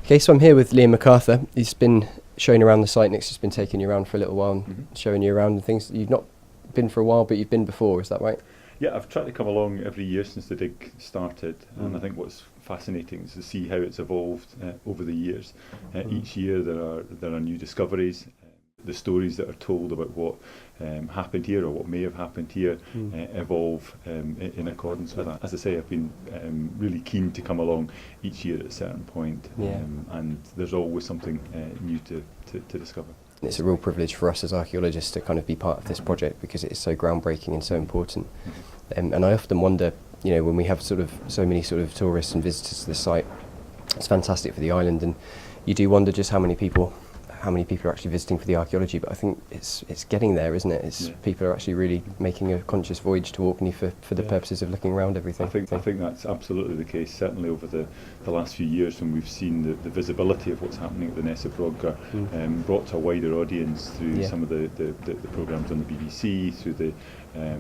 Okay, so I'm here with Liam McArthur. He's been showing around the site. Nick's just been taking you around for a little while and showing you around and things. You've not been for a while, but you've been before, is that right? Yeah, I've tried to come along every year since the dig started, and I think what's fascinating is to see how it's evolved over the years. Each year there are new discoveries. The stories that are told about what happened here or what may have happened here evolve in accordance with that. As I say, I've been really keen to come along each year at a certain point, and there's always something new to discover. It's a real privilege for us as archaeologists to kind of be part of this project because it is so groundbreaking and so important. And I often wonder, when we have so many tourists and visitors to the site, it's fantastic for the island, and you do wonder just how many people are actually visiting for the archaeology, but I think it's getting there, isn't it? People are actually really making a conscious voyage to Orkney for the purposes of looking around everything. I think that's absolutely the case, certainly over the last few years when we've seen the visibility of what's happening at the Ness Brodgar brought to a wider audience through some of the programmes on the BBC, through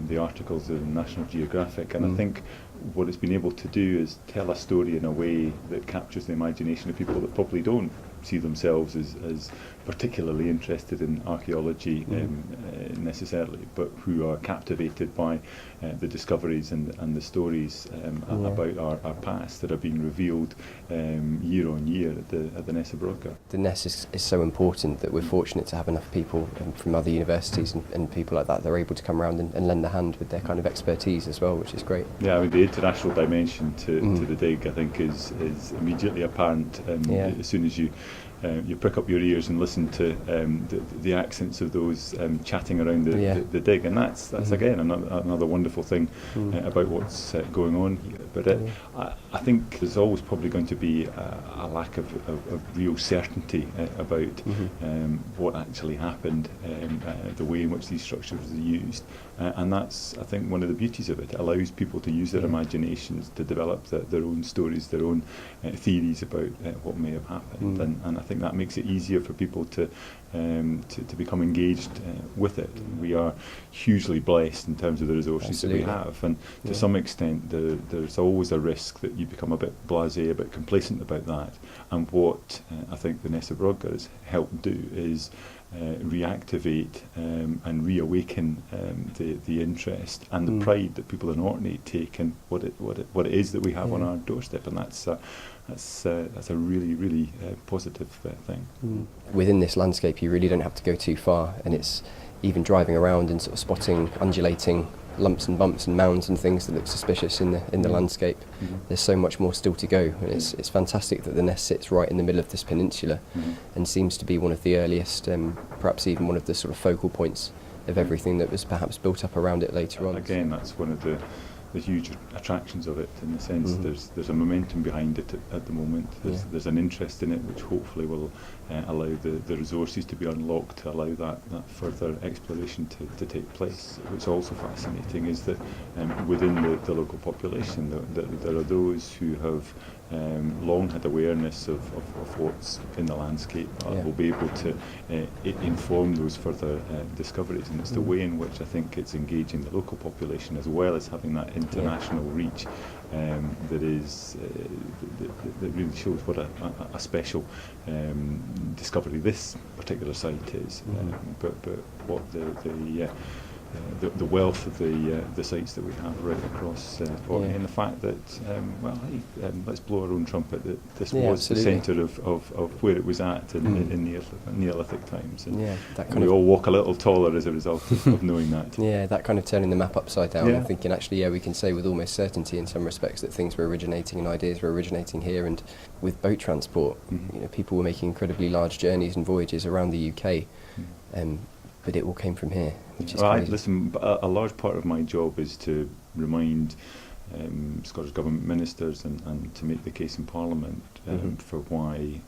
the articles in National Geographic, and I think what it's been able to do is tell a story in a way that captures the imagination of people that probably don't see themselves as particularly interested in archaeology necessarily, but who are captivated by the discoveries and the stories about our past that are being revealed year on year at the Ness Brodgar. The Ness is so important that we're fortunate to have enough people from other universities and people like that are able to come around and lend a hand with their kind of expertise as well, which is great. Yeah, I mean, the international dimension to the dig, I think, is immediately apparent as soon as you prick up your ears and listen to the accents of those chatting around the dig, and that's again another wonderful thing about what's going on here. But I think there's always probably going to be a lack of real certainty about what actually happened, the way in which these structures are used, and that's, I think, one of the beauties of it. It allows people to use their imaginations to develop their own stories, their own theories about what may have happened, and I think that makes it easier for people to become engaged with it. We are hugely blessed in terms of the resources that we have, and to some extent there's always a risk that you become a bit blasé, a bit complacent about that, and what I think the Ness Brodgar has helped do is reactivate and reawaken the interest and the pride that people in Orkney take in what it is that we have on our doorstep, and that's a really positive thing. Within this landscape, you really don't have to go too far, and it's even driving around and sort of spotting undulating lumps and bumps and mounds and things that look suspicious in the landscape. There's so much more still to go, and it's fantastic that the Ness sits right in the middle of this peninsula and seems to be one of the earliest, perhaps even one of the sort of focal points of everything that was perhaps built up around it later on. Again, that's one of the huge attractions of it, in the sense there's a momentum behind it at the moment. There's an interest in it which hopefully will allow the resources to be unlocked, to allow that further exploration to take place. What's also fascinating is that within the local population there are those who have long had awareness of what's in the landscape, will be able to inform those further discoveries, and it's the way in which I think it's engaging the local population as well as having that international reach that really shows what a special discovery this particular site is, but what the wealth of the sites that we have right across Orkney, and the fact that let's blow our own trumpet that this was the centre of where it was at in Neolithic times, and we all walk a little taller as a result of knowing that. Yeah, that kind of turning the map upside down and thinking, actually, we can say with almost certainty in some respects that things were originating and ideas were originating here. And with boat transport, people were making incredibly large journeys and voyages around the UK, but it all came from here, which is crazy. Listen, a large part of my job is to remind Scottish Government ministers and to make the case in Parliament for why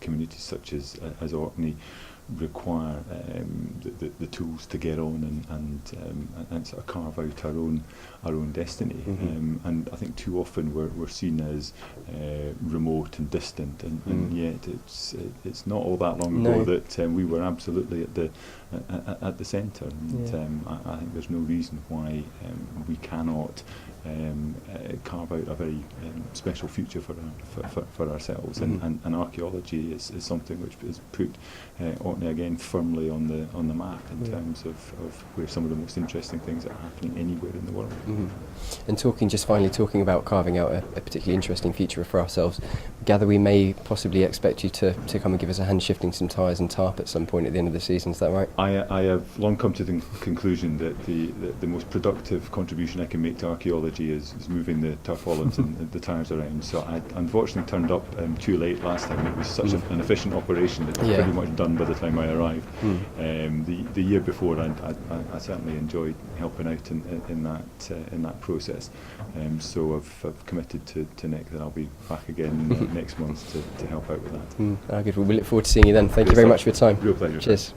communities such as Orkney require the tools to get on and sort of carve out our own destiny. And I think too often we're seen as remote and distant, and yet it's not all that long ago that we were absolutely at the centre. And I think there's no reason why we cannot carve out a very special future for ourselves. And archaeology is something which has put Orkney again firmly on the map in terms of where some of the most interesting things are happening anywhere in the world. And finally talking about carving out a particularly interesting future for ourselves, gather we may possibly expect you to come and give us a hand shifting some tyres and tarp at some point at the end of the season, is that right? I have long come to the conclusion that the most productive contribution I can make to archaeology is moving the tarpaulins and the tyres around. So I unfortunately turned up too late last time. It was such an efficient operation that it was pretty much done by the time I arrived. The year before I certainly enjoyed helping out in that process. So I've committed to Nick that I'll be back again next month to help out with that. Good. Well, we look forward to seeing you then. Thank you very much for your time. Real pleasure. Cheers.